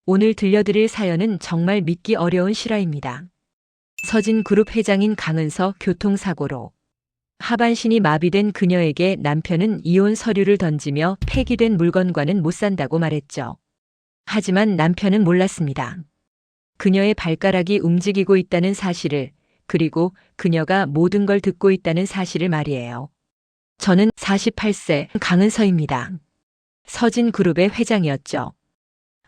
오늘 들려드릴 사연은 정말 믿기 어려운 실화입니다. 서진그룹 회장인 강은서 교통사고로 하반신이 마비된 그녀에게 남편은 이혼 서류를 던지며 폐기된 물건과는 못 산다고 말했죠. 하지만 남편은 몰랐습니다. 그녀의 발가락이 움직이고 있다는 사실을, 그리고 그녀가 모든 걸 듣고 있다는 사실을 말이에요. 저는 48세 강은서입니다. 서진그룹의 회장이었죠.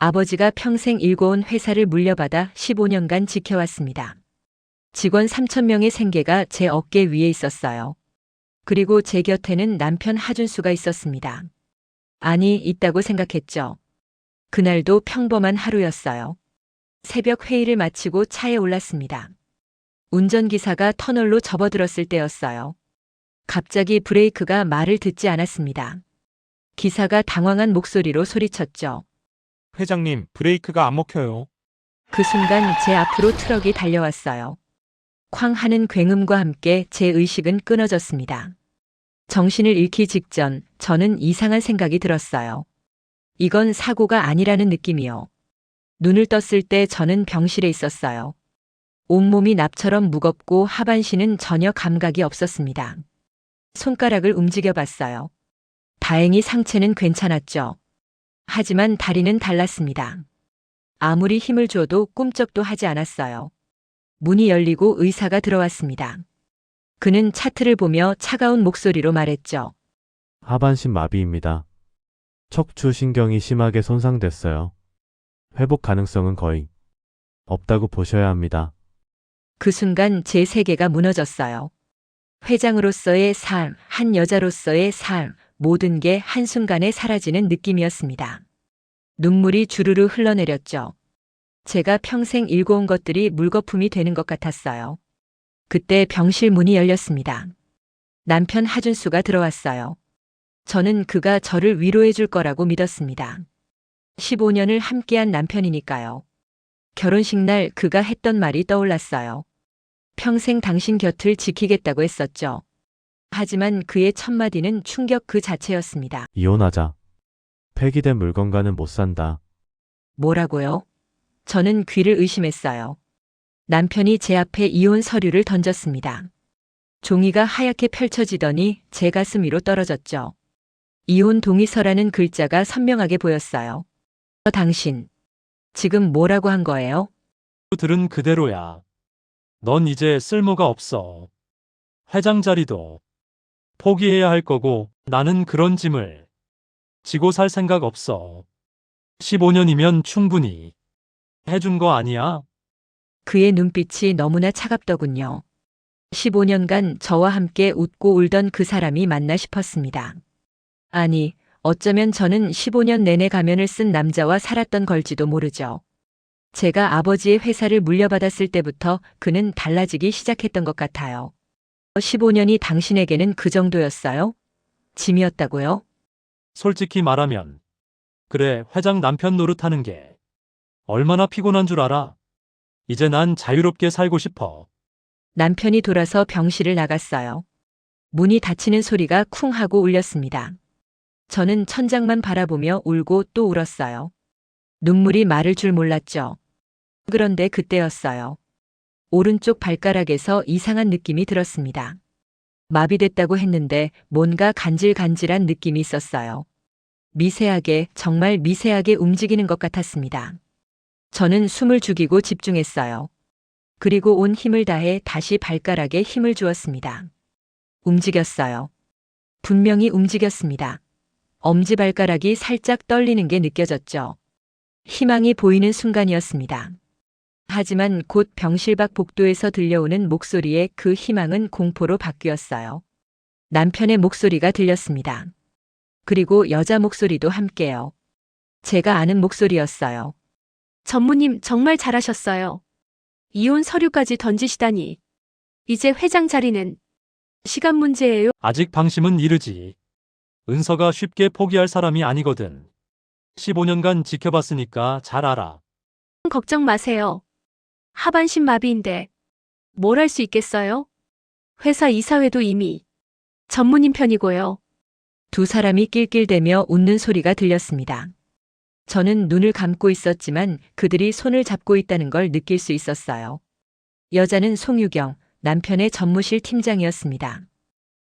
아버지가 평생 일궈온 회사를 물려받아 15년간 지켜왔습니다. 직원 3,000명의 생계가 제 어깨 위에 있었어요. 그리고 제 곁에는 남편 하준수가 있었습니다. 아니, 있다고 생각했죠. 그날도 평범한 하루였어요. 새벽 회의를 마치고 차에 올랐습니다. 운전기사가 터널로 접어들었을 때였어요. 갑자기 브레이크가 말을 듣지 않았습니다. 기사가 당황한 목소리로 소리쳤죠. 회장님, 브레이크가 안 먹혀요. 그 순간 제 앞으로 트럭이 달려왔어요. 쾅 하는 굉음과 함께 제 의식은 끊어졌습니다. 정신을 잃기 직전 저는 이상한 생각이 들었어요. 이건 사고가 아니라는 느낌이요. 눈을 떴을 때 저는 병실에 있었어요. 온몸이 납처럼 무겁고 하반신은 전혀 감각이 없었습니다. 손가락을 움직여 봤어요. 다행히 상체는 괜찮았죠. 하지만 다리는 달랐습니다. 아무리 힘을 줘도 꿈쩍도 하지 않았어요. 문이 열리고 의사가 들어왔습니다. 그는 차트를 보며 차가운 목소리로 말했죠. 하반신 마비입니다. 척추 신경이 심하게 손상됐어요. 회복 가능성은 거의 없다고 보셔야 합니다. 그 순간 제 세계가 무너졌어요. 회장으로서의 삶, 한 여자로서의 삶, 모든 게 한순간에 사라지는 느낌이었습니다. 눈물이 주르르 흘러내렸죠. 제가 평생 일궈온 것들이 물거품이 되는 것 같았어요. 그때 병실 문이 열렸습니다. 남편 하준수가 들어왔어요. 저는 그가 저를 위로해 줄 거라고 믿었습니다. 15년을 함께한 남편이니까요. 결혼식 날 그가 했던 말이 떠올랐어요. 평생 당신 곁을 지키겠다고 했었죠. 하지만 그의 첫마디는 충격 그 자체였습니다. 이혼하자. 폐기된 물건과는 못 산다. 뭐라고요? 저는 귀를 의심했어요. 남편이 제 앞에 이혼 서류를 던졌습니다. 종이가 하얗게 펼쳐지더니 제 가슴 위로 떨어졌죠. 이혼 동의서라는 글자가 선명하게 보였어요. 당신, 지금 뭐라고 한 거예요? 들은 그대로야. 넌 이제 쓸모가 없어. 회장 자리도 포기해야 할 거고 나는 그런 짐을 지고 살 생각 없어. 15년이면 충분히 해준 거 아니야? 그의 눈빛이 너무나 차갑더군요. 15년간 저와 함께 웃고 울던 그 사람이 맞나 싶었습니다. 아니, 어쩌면 저는 15년 내내 가면을 쓴 남자와 살았던 걸지도 모르죠. 제가 아버지의 회사를 물려받았을 때부터 그는 달라지기 시작했던 것 같아요. 15년이 당신에게는 그 정도였어요? 짐이었다고요? 솔직히 말하면 그래, 회장 남편 노릇하는 게 얼마나 피곤한 줄 알아? 이제 난 자유롭게 살고 싶어. 남편이 돌아서 병실을 나갔어요. 문이 닫히는 소리가 쿵 하고 울렸습니다. 저는 천장만 바라보며 울고 또 울었어요. 눈물이 마를 줄 몰랐죠. 그런데 그때였어요. 오른쪽 발가락에서 이상한 느낌이 들었습니다. 마비됐다고 했는데 뭔가 간질간질한 느낌이 있었어요. 미세하게, 정말 미세하게 움직이는 것 같았습니다. 저는 숨을 죽이고 집중했어요. 그리고 온 힘을 다해 다시 발가락에 힘을 주었습니다. 움직였어요. 분명히 움직였습니다. 엄지발가락이 살짝 떨리는 게 느껴졌죠. 희망이 보이는 순간이었습니다. 하지만 곧 병실 밖 복도에서 들려오는 목소리에 그 희망은 공포로 바뀌었어요. 남편의 목소리가 들렸습니다. 그리고 여자 목소리도 함께요. 제가 아는 목소리였어요. 전무님 정말 잘하셨어요. 이혼 서류까지 던지시다니. 이제 회장 자리는 시간 문제예요. 아직 방심은 이르지. 은서가 쉽게 포기할 사람이 아니거든. 15년간 지켜봤으니까 잘 알아. 걱정 마세요. 하반신 마비인데 뭘 할 수 있겠어요? 회사 이사회도 이미 전무님 편이고요. 두 사람이 낄낄대며 웃는 소리가 들렸습니다. 저는 눈을 감고 있었지만 그들이 손을 잡고 있다는 걸 느낄 수 있었어요. 여자는 송유경, 남편의 전무실 팀장이었습니다.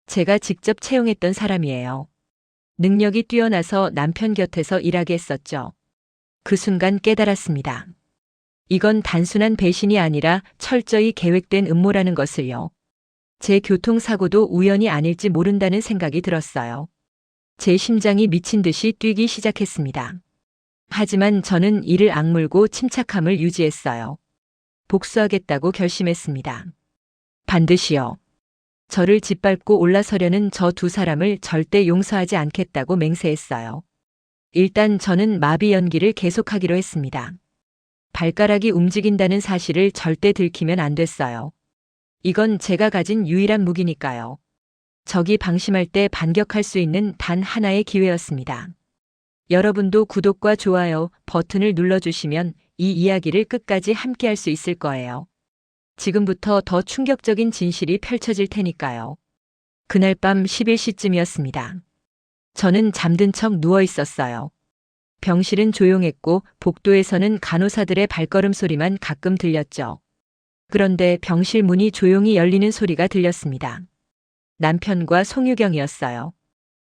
제가 직접 채용했던 사람이에요. 능력이 뛰어나서 남편 곁에서 일하게 했었죠. 그 순간 깨달았습니다. 이건 단순한 배신이 아니라 철저히 계획된 음모라는 것을요. 제 교통사고도 우연이 아닐지 모른다는 생각이 들었어요. 제 심장이 미친 듯이 뛰기 시작했습니다. 하지만 저는 이를 악물고 침착함을 유지했어요. 복수하겠다고 결심했습니다. 반드시요. 저를 짓밟고 올라서려는 저 두 사람을 절대 용서하지 않겠다고 맹세했어요. 일단 저는 마비 연기를 계속하기로 했습니다. 발가락이 움직인다는 사실을 절대 들키면 안 됐어요. 이건 제가 가진 유일한 무기니까요. 적이 방심할 때 반격할 수 있는 단 하나의 기회였습니다. 여러분도 구독과 좋아요 버튼을 눌러주시면 이 이야기를 끝까지 함께 할 수 있을 거예요. 지금부터 더 충격적인 진실이 펼쳐질 테니까요. 그날 밤 11시쯤이었습니다. 저는 잠든 척 누워 있었어요. 병실은 조용했고 복도에서는 간호사들의 발걸음 소리만 가끔 들렸죠. 그런데 병실 문이 조용히 열리는 소리가 들렸습니다. 남편과 송유경이었어요.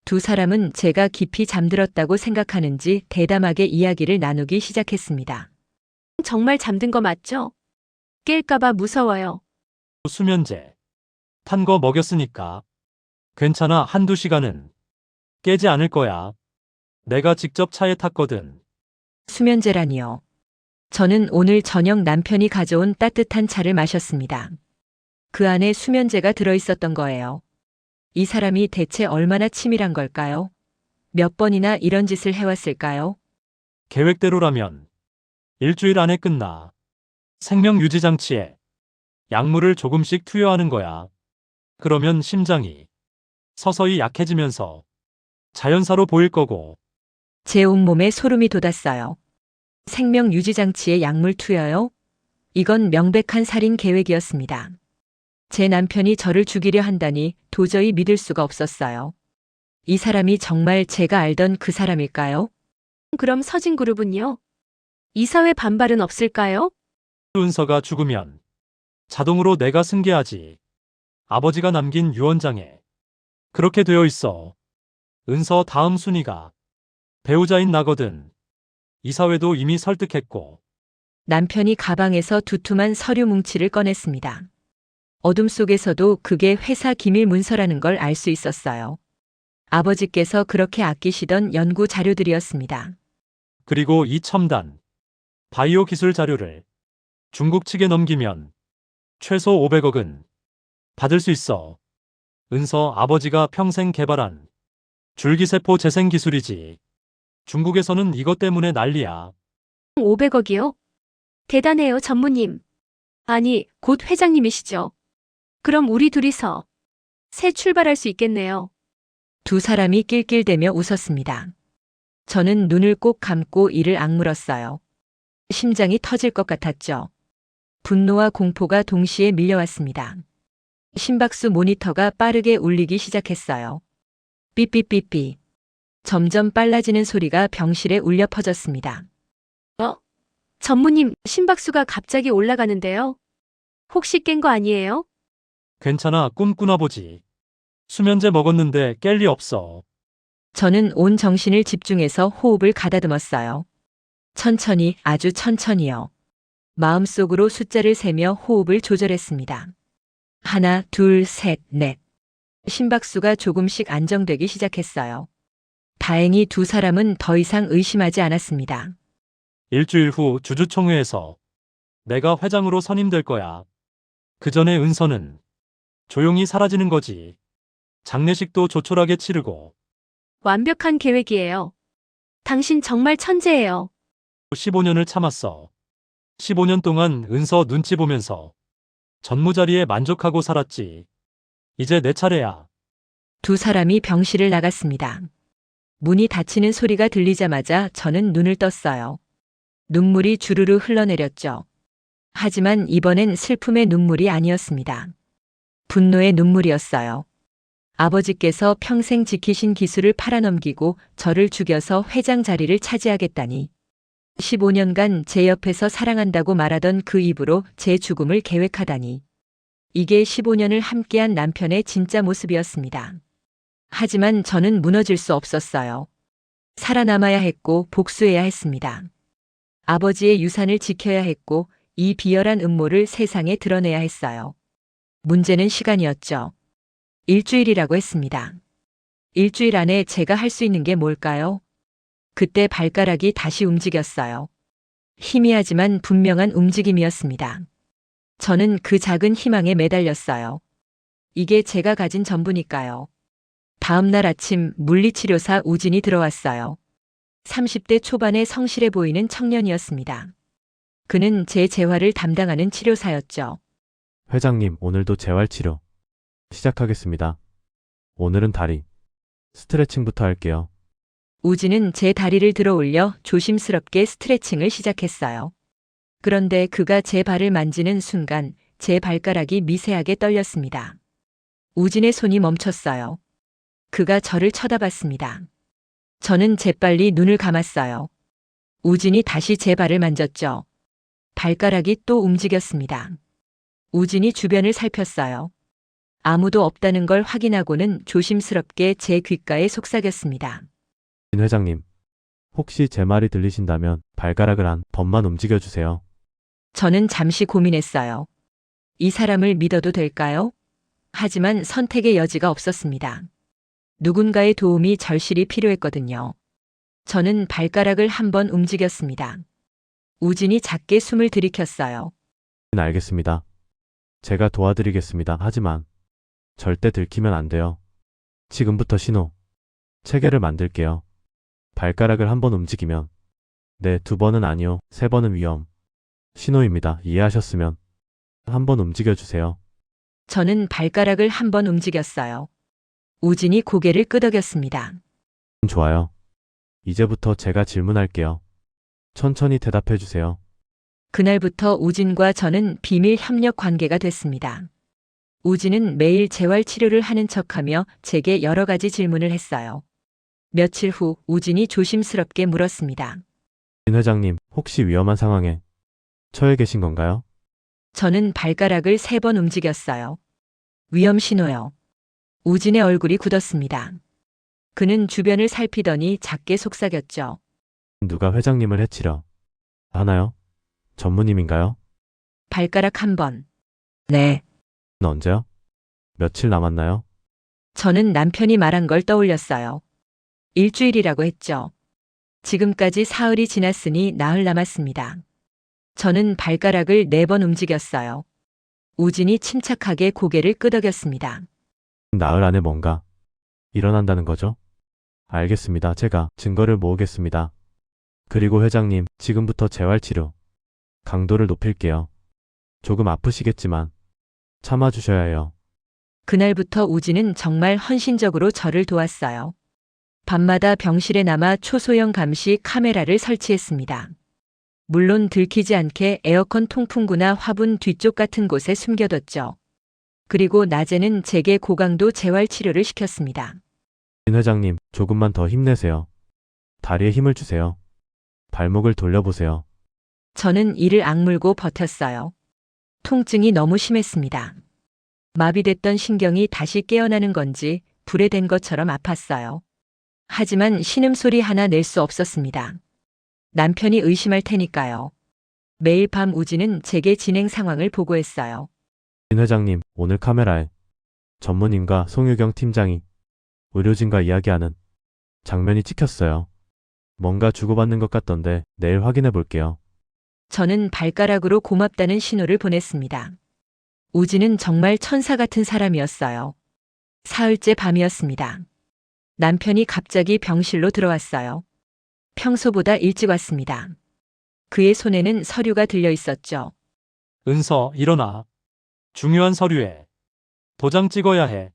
두 사람은 제가 깊이 잠들었다고 생각하는지 대담하게 이야기를 나누기 시작했습니다. 정말 잠든 거 맞죠? 깰까봐 무서워요. 수면제. 탄 거 먹였으니까. 괜찮아, 한두 시간은. 깨지 않을 거야. 내가 직접 차에 탔거든. 수면제라니요. 저는 오늘 저녁 남편이 가져온 따뜻한 차를 마셨습니다. 그 안에 수면제가 들어있었던 거예요. 이 사람이 대체 얼마나 치밀한 걸까요? 몇 번이나 이런 짓을 해왔을까요? 계획대로라면 일주일 안에 끝나. 생명 유지 장치에 약물을 조금씩 투여하는 거야. 그러면 심장이 서서히 약해지면서 자연사로 보일 거고. 제 온몸에 소름이 돋았어요. 생명 유지 장치에 약물 투여요? 이건 명백한 살인 계획이었습니다. 제 남편이 저를 죽이려 한다니 도저히 믿을 수가 없었어요. 이 사람이 정말 제가 알던 그 사람일까요? 그럼 서진그룹은요? 이사회 반발은 없을까요? 은서가 죽으면 자동으로 내가 승계하지. 아버지가 남긴 유언장에 그렇게 되어 있어. 은서 다음 순위가 배우자인 나거든. 이사회도 이미 설득했고. 남편이 가방에서 두툼한 서류 뭉치를 꺼냈습니다. 어둠 속에서도 그게 회사 기밀 문서라는 걸 알 수 있었어요. 아버지께서 그렇게 아끼시던 연구 자료들이었습니다. 그리고 이 첨단 바이오 기술 자료를 중국 측에 넘기면 최소 500억은 받을 수 있어. 은서 아버지가 평생 개발한 줄기세포 재생 기술이지. 중국에서는 이것 때문에 난리야. 500억이요? 대단해요, 전무님. 아니, 곧 회장님이시죠. 그럼 우리 둘이서 새 출발할 수 있겠네요. 두 사람이 낄낄대며 웃었습니다. 저는 눈을 꼭 감고 이를 악물었어요. 심장이 터질 것 같았죠. 분노와 공포가 동시에 밀려왔습니다. 심박수 모니터가 빠르게 울리기 시작했어요. 삐삐삐삐. 점점 빨라지는 소리가 병실에 울려 퍼졌습니다. 전무님, 심박수가 갑자기 올라가는데요. 혹시 깬 거 아니에요? 괜찮아, 꿈꾸나 보지. 수면제 먹었는데 깰 리 없어. 저는 온 정신을 집중해서 호흡을 가다듬었어요. 천천히, 아주 천천히요. 마음속으로 숫자를 세며 호흡을 조절했습니다. 하나, 둘, 셋, 넷. 심박수가 조금씩 안정되기 시작했어요. 다행히 두 사람은 더 이상 의심하지 않았습니다. 일주일 후 주주총회에서 내가 회장으로 선임될 거야. 그 전에 은서는 조용히 사라지는 거지. 장례식도 조촐하게 치르고. 완벽한 계획이에요. 당신 정말 천재예요. 15년을 참았어. 15년 동안 은서 눈치 보면서 전무자리에 만족하고 살았지. 이제 내 차례야. 두 사람이 병실을 나갔습니다. 문이 닫히는 소리가 들리자마자 저는 눈을 떴어요. 눈물이 주르르 흘러내렸죠. 하지만 이번엔 슬픔의 눈물이 아니었습니다. 분노의 눈물이었어요. 아버지께서 평생 지키신 기술을 팔아넘기고 저를 죽여서 회장 자리를 차지하겠다니. 15년간 제 옆에서 사랑한다고 말하던 그 입으로 제 죽음을 계획하다니. 이게 15년을 함께한 남편의 진짜 모습이었습니다. 하지만 저는 무너질 수 없었어요. 살아남아야 했고 복수해야 했습니다. 아버지의 유산을 지켜야 했고 이 비열한 음모를 세상에 드러내야 했어요. 문제는 시간이었죠. 일주일이라고 했습니다. 일주일 안에 제가 할 수 있는 게 뭘까요? 그때 발가락이 다시 움직였어요. 희미하지만 분명한 움직임이었습니다. 저는 그 작은 희망에 매달렸어요. 이게 제가 가진 전부니까요. 다음 날 아침 물리치료사 우진이 들어왔어요. 30대 초반의 성실해 보이는 청년이었습니다. 그는 제 재활을 담당하는 치료사였죠. 회장님, 오늘도 재활치료 시작하겠습니다. 오늘은 다리 스트레칭부터 할게요. 우진은 제 다리를 들어 올려 조심스럽게 스트레칭을 시작했어요. 그런데 그가 제 발을 만지는 순간 제 발가락이 미세하게 떨렸습니다. 우진의 손이 멈췄어요. 그가 저를 쳐다봤습니다. 저는 재빨리 눈을 감았어요. 우진이 다시 제 발을 만졌죠. 발가락이 또 움직였습니다. 우진이 주변을 살폈어요. 아무도 없다는 걸 확인하고는 조심스럽게 제 귓가에 속삭였습니다. 진 회장님, 혹시 제 말이 들리신다면 발가락을 한 번만 움직여주세요. 저는 잠시 고민했어요. 이 사람을 믿어도 될까요? 하지만 선택의 여지가 없었습니다. 누군가의 도움이 절실히 필요했거든요. 저는 발가락을 한번 움직였습니다. 우진이 작게 숨을 들이켰어요. 알겠습니다. 제가 도와드리겠습니다. 하지만 절대 들키면 안 돼요. 지금부터 신호, 체계를 만들게요. 발가락을 한번 움직이면, 네, 2번은 아니요, 3번은 위험. 신호입니다. 이해하셨으면 한번 움직여주세요. 저는 발가락을 한번 움직였어요. 우진이 고개를 끄덕였습니다. 좋아요. 이제부터 제가 질문할게요. 천천히 대답해 주세요. 그날부터 우진과 저는 비밀 협력 관계가 됐습니다. 우진은 매일 재활 치료를 하는 척하며 제게 여러 가지 질문을 했어요. 며칠 후 우진이 조심스럽게 물었습니다. 진 회장님, 혹시 위험한 상황에 처해 계신 건가요? 저는 발가락을 3번 움직였어요. 위험 신호요. 우진의 얼굴이 굳었습니다. 그는 주변을 살피더니 작게 속삭였죠. 누가 회장님을 해치려 하나요? 전무님인가요? 발가락 1번. 네. 언제요? 며칠 남았나요? 저는 남편이 말한 걸 떠올렸어요. 일주일이라고 했죠. 지금까지 사흘이 지났으니 나흘 남았습니다. 저는 발가락을 4번 움직였어요. 우진이 침착하게 고개를 끄덕였습니다. 나흘 안에 뭔가 일어난다는 거죠? 알겠습니다. 제가 증거를 모으겠습니다. 그리고 회장님, 지금부터 재활치료 강도를 높일게요. 조금 아프시겠지만 참아주셔야 해요. 그날부터 우진은 정말 헌신적으로 저를 도왔어요. 밤마다 병실에 남아 초소형 감시 카메라를 설치했습니다. 물론 들키지 않게 에어컨 통풍구나 화분 뒤쪽 같은 곳에 숨겨뒀죠. 그리고 낮에는 제게 고강도 재활 치료를 시켰습니다. 진 회장님, 조금만 더 힘내세요. 다리에 힘을 주세요. 발목을 돌려보세요. 저는 이를 악물고 버텼어요. 통증이 너무 심했습니다. 마비됐던 신경이 다시 깨어나는 건지 불에 댄 것처럼 아팠어요. 하지만 신음소리 하나 낼 수 없었습니다. 남편이 의심할 테니까요. 매일 밤 우진은 제게 진행 상황을 보고했어요. 진 회장님, 오늘 카메라에 전무님과 송유경 팀장이 의료진과 이야기하는 장면이 찍혔어요. 뭔가 주고받는 것 같던데 내일 확인해 볼게요. 저는 발가락으로 고맙다는 신호를 보냈습니다. 우진은 정말 천사 같은 사람이었어요. 사흘째 밤이었습니다. 남편이 갑자기 병실로 들어왔어요. 평소보다 일찍 왔습니다. 그의 손에는 서류가 들려 있었죠. 은서, 일어나. 중요한 서류에 도장 찍어야 해.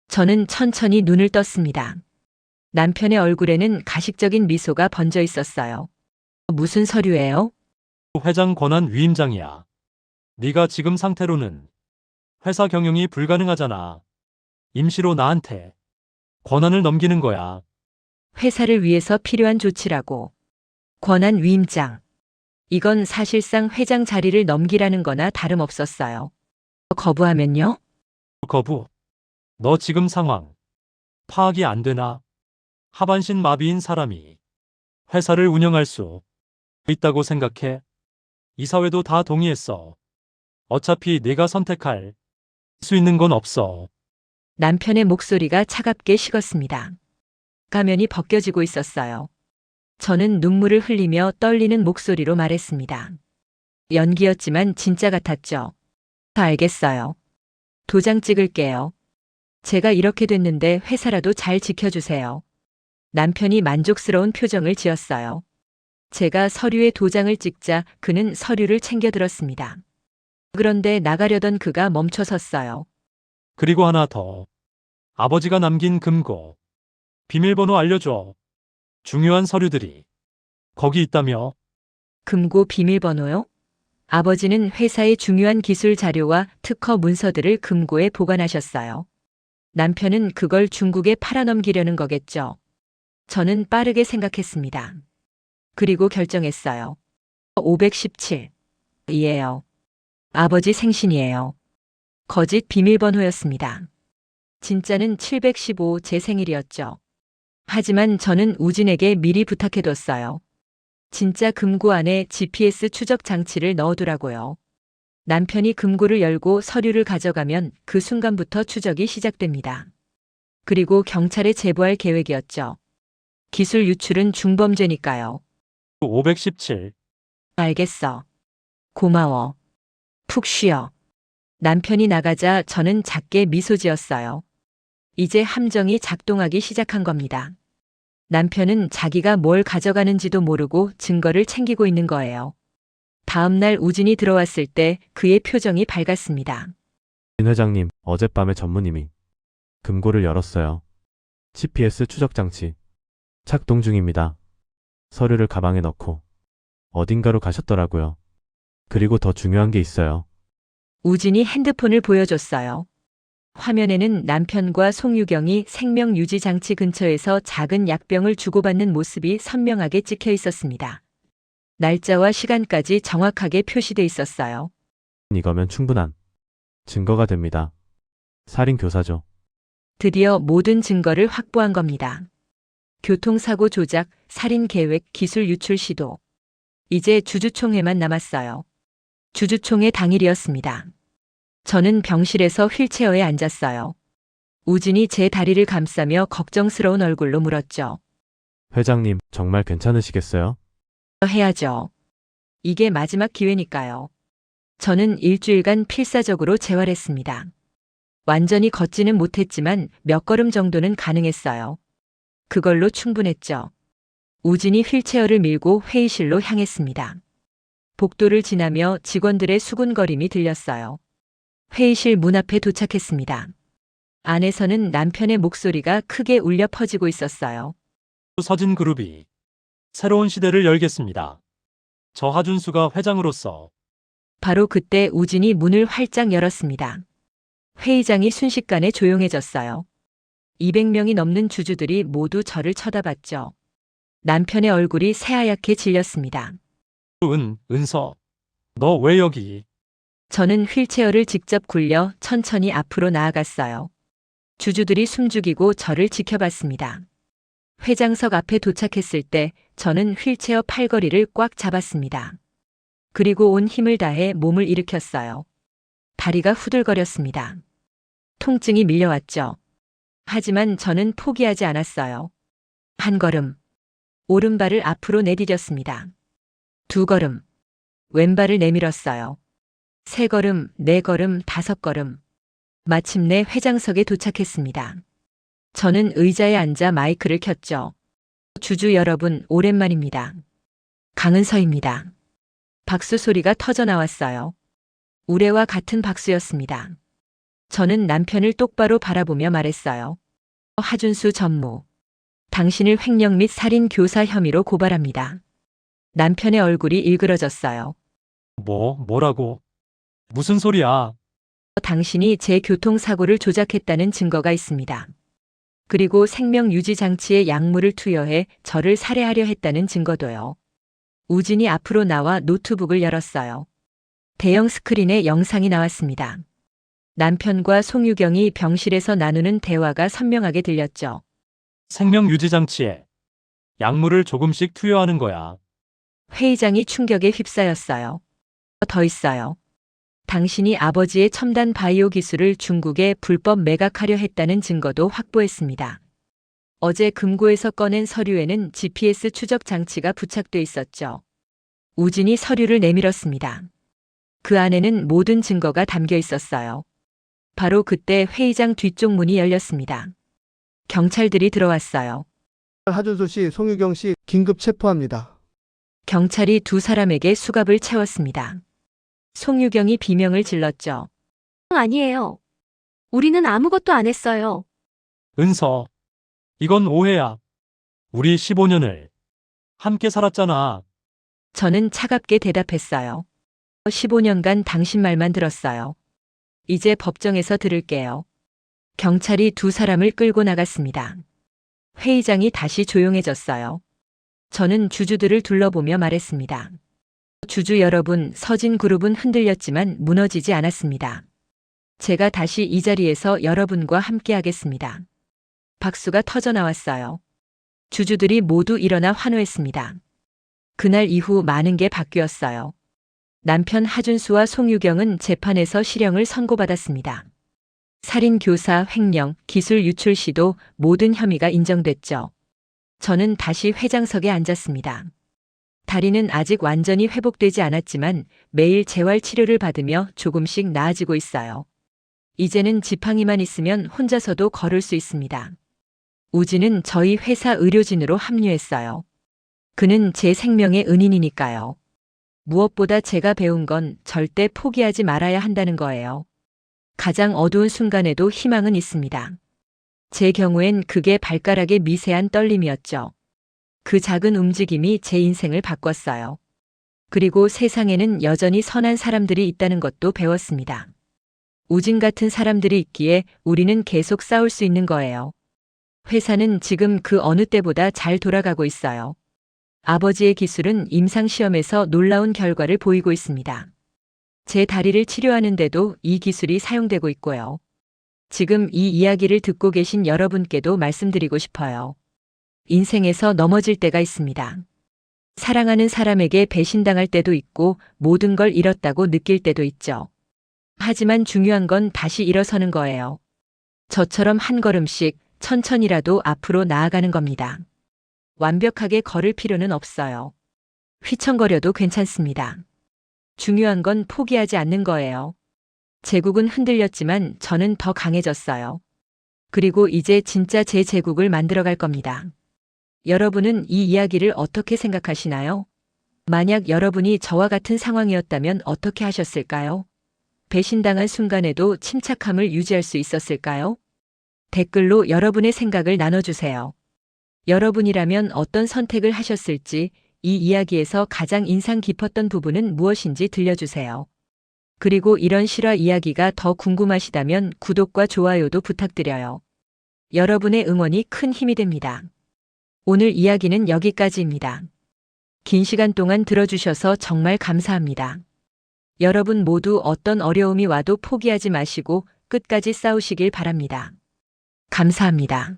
저는 천천히 눈을 떴습니다. 남편의 얼굴에는 가식적인 미소가 번져 있었어요. 무슨 서류예요? 회장 권한 위임장이야. 네가 지금 상태로는 회사 경영이 불가능하잖아. 임시로 나한테 권한을 넘기는 거야. 회사를 위해서 필요한 조치라고. 권한 위임장. 이건 사실상 회장 자리를 넘기라는 거나 다름없었어요. 거부하면요? 거부. 너 지금 상황 파악이 안 되나? 하반신 마비인 사람이 회사를 운영할 수 있다고 생각해? 이사회도 다 동의했어. 어차피 네가 선택할 수 있는 건 없어. 남편의 목소리가 차갑게 식었습니다. 가면이 벗겨지고 있었어요. 저는 눈물을 흘리며 떨리는 목소리로 말했습니다. 연기였지만 진짜 같았죠. 다 알겠어요. 도장 찍을게요. 제가 이렇게 됐는데 회사라도 잘 지켜주세요. 남편이 만족스러운 표정을 지었어요. 제가 서류에 도장을 찍자 그는 서류를 챙겨 들었습니다. 그런데 나가려던 그가 멈춰 섰어요. 그리고 하나 더. 아버지가 남긴 금고. 비밀번호 알려줘. 중요한 서류들이 거기 있다며. 금고 비밀번호요? 아버지는 회사의 중요한 기술 자료와 특허 문서들을 금고에 보관하셨어요. 남편은 그걸 중국에 팔아넘기려는 거겠죠. 저는 빠르게 생각했습니다. 그리고 결정했어요. 517. 이에요. 아버지 생신이에요. 거짓 비밀번호였습니다. 진짜는 715 제 생일이었죠. 하지만 저는 우진에게 미리 부탁해뒀어요. 진짜 금고 안에 GPS 추적 장치를 넣어두라고요. 남편이 금고를 열고 서류를 가져가면 그 순간부터 추적이 시작됩니다. 그리고 경찰에 제보할 계획이었죠. 기술 유출은 중범죄니까요. 517. 알겠어. 고마워. 푹 쉬어. 남편이 나가자 저는 작게 미소 지었어요. 이제 함정이 작동하기 시작한 겁니다. 남편은 자기가 뭘 가져가는지도 모르고 증거를 챙기고 있는 거예요. 다음 날 우진이 들어왔을 때 그의 표정이 밝았습니다. 진 회장님, 어젯밤에 전무님이 금고를 열었어요. GPS 추적 장치 작동 중입니다. 서류를 가방에 넣고 어딘가로 가셨더라고요. 그리고 더 중요한 게 있어요. 우진이 핸드폰을 보여줬어요. 화면에는 남편과 송유경이 생명 유지 장치 근처에서 작은 약병을 주고받는 모습이 선명하게 찍혀 있었습니다. 날짜와 시간까지 정확하게 표시돼 있었어요. 이거면 충분한 증거가 됩니다. 살인 교사죠. 드디어 모든 증거를 확보한 겁니다. 교통사고 조작, 살인 계획, 기술 유출 시도. 이제 주주총회만 남았어요. 주주총회 당일이었습니다. 저는 병실에서 휠체어에 앉았어요. 우진이 제 다리를 감싸며 걱정스러운 얼굴로 물었죠. 회장님, 정말 괜찮으시겠어요? 해야죠. 이게 마지막 기회니까요. 저는 일주일간 필사적으로 재활했습니다. 완전히 걷지는 못했지만 몇 걸음 정도는 가능했어요. 그걸로 충분했죠. 우진이 휠체어를 밀고 회의실로 향했습니다. 복도를 지나며 직원들의 수군거림이 들렸어요. 회의실 문 앞에 도착했습니다. 안에서는 남편의 목소리가 크게 울려 퍼지고 있었어요. 서진그룹이 새로운 시대를 열겠습니다. 저 하준수가 회장으로서 바로 그때 우진이 문을 활짝 열었습니다. 회의장이 순식간에 조용해졌어요. 200명이 넘는 주주들이 모두 저를 쳐다봤죠. 남편의 얼굴이 새하얗게 질렸습니다. 은서, 너 왜 여기? 저는 휠체어를 직접 굴려 천천히 앞으로 나아갔어요. 주주들이 숨죽이고 저를 지켜봤습니다. 회장석 앞에 도착했을 때 저는 휠체어 팔걸이를 꽉 잡았습니다. 그리고 온 힘을 다해 몸을 일으켰어요. 다리가 후들거렸습니다. 통증이 밀려왔죠. 하지만 저는 포기하지 않았어요. 한 걸음, 오른발을 앞으로 내디뎠습니다. 두 걸음, 왼발을 내밀었어요. 세 걸음, 네 걸음, 다섯 걸음. 마침내 회장석에 도착했습니다. 저는 의자에 앉아 마이크를 켰죠. 주주 여러분, 오랜만입니다. 강은서입니다. 박수 소리가 터져 나왔어요. 우레와 같은 박수였습니다. 저는 남편을 똑바로 바라보며 말했어요. 하준수 전무. 당신을 횡령 및 살인 교사 혐의로 고발합니다. 남편의 얼굴이 일그러졌어요. 뭐라고? 무슨 소리야? 당신이 제 교통사고를 조작했다는 증거가 있습니다. 그리고 생명유지장치에 약물을 투여해 저를 살해하려 했다는 증거도요. 우진이 앞으로 나와 노트북을 열었어요. 대형 스크린에 영상이 나왔습니다. 남편과 송유경이 병실에서 나누는 대화가 선명하게 들렸죠. 생명 유지 장치에 약물을 조금씩 투여하는 거야. 회의장이 충격에 휩싸였어요. 더 있어요. 당신이 아버지의 첨단 바이오 기술을 중국에 불법 매각하려 했다는 증거도 확보했습니다. 어제 금고에서 꺼낸 서류에는 GPS 추적 장치가 부착돼 있었죠. 우진이 서류를 내밀었습니다. 그 안에는 모든 증거가 담겨 있었어요. 바로 그때 회의장 뒤쪽 문이 열렸습니다. 경찰들이 들어왔어요. 하준수 씨, 송유경 씨 긴급 체포합니다. 경찰이 두 사람에게 수갑을 채웠습니다. 송유경이 비명을 질렀죠. 아니에요. 우리는 아무것도 안 했어요. 은서, 이건 오해야. 우리 15년을 함께 살았잖아. 저는 차갑게 대답했어요. 15년간 당신 말만 들었어요. 이제 법정에서 들을게요. 경찰이 두 사람을 끌고 나갔습니다. 회의장이 다시 조용해졌어요. 저는 주주들을 둘러보며 말했습니다. 주주 여러분, 서진그룹은 흔들렸지만 무너지지 않았습니다. 제가 다시 이 자리에서 여러분과 함께 하겠습니다. 박수가 터져 나왔어요. 주주들이 모두 일어나 환호했습니다. 그날 이후 많은 게 바뀌었어요. 남편 하준수와 송유경은 재판에서 실형을 선고받았습니다. 살인, 교사, 횡령, 기술 유출 시도 모든 혐의가 인정됐죠. 저는 다시 회장석에 앉았습니다. 다리는 아직 완전히 회복되지 않았지만 매일 재활 치료를 받으며 조금씩 나아지고 있어요. 이제는 지팡이만 있으면 혼자서도 걸을 수 있습니다. 우진은 저희 회사 의료진으로 합류했어요. 그는 제 생명의 은인이니까요. 무엇보다 제가 배운 건 절대 포기하지 말아야 한다는 거예요. 가장 어두운 순간에도 희망은 있습니다. 제 경우엔 그게 발가락의 미세한 떨림이었죠. 그 작은 움직임이 제 인생을 바꿨어요. 그리고 세상에는 여전히 선한 사람들이 있다는 것도 배웠습니다. 우진 같은 사람들이 있기에 우리는 계속 싸울 수 있는 거예요. 회사는 지금 그 어느 때보다 잘 돌아가고 있어요. 아버지의 기술은 임상시험에서 놀라운 결과를 보이고 있습니다. 제 다리를 치료하는데도 이 기술이 사용되고 있고요. 지금 이 이야기를 듣고 계신 여러분께도 말씀드리고 싶어요. 인생에서 넘어질 때가 있습니다. 사랑하는 사람에게 배신당할 때도 있고 모든 걸 잃었다고 느낄 때도 있죠. 하지만 중요한 건 다시 일어서는 거예요. 저처럼 한 걸음씩 천천히라도 앞으로 나아가는 겁니다. 완벽하게 걸을 필요는 없어요. 휘청거려도 괜찮습니다. 중요한 건 포기하지 않는 거예요. 제국은 흔들렸지만 저는 더 강해졌어요. 그리고 이제 진짜 제 제국을 만들어갈 겁니다. 여러분은 이 이야기를 어떻게 생각하시나요? 만약 여러분이 저와 같은 상황이었다면 어떻게 하셨을까요? 배신당한 순간에도 침착함을 유지할 수 있었을까요? 댓글로 여러분의 생각을 나눠주세요. 여러분이라면 어떤 선택을 하셨을지, 이 이야기에서 가장 인상 깊었던 부분은 무엇인지 들려주세요. 그리고 이런 실화 이야기가 더 궁금하시다면 구독과 좋아요도 부탁드려요. 여러분의 응원이 큰 힘이 됩니다. 오늘 이야기는 여기까지입니다. 긴 시간 동안 들어주셔서 정말 감사합니다. 여러분 모두 어떤 어려움이 와도 포기하지 마시고 끝까지 싸우시길 바랍니다. 감사합니다.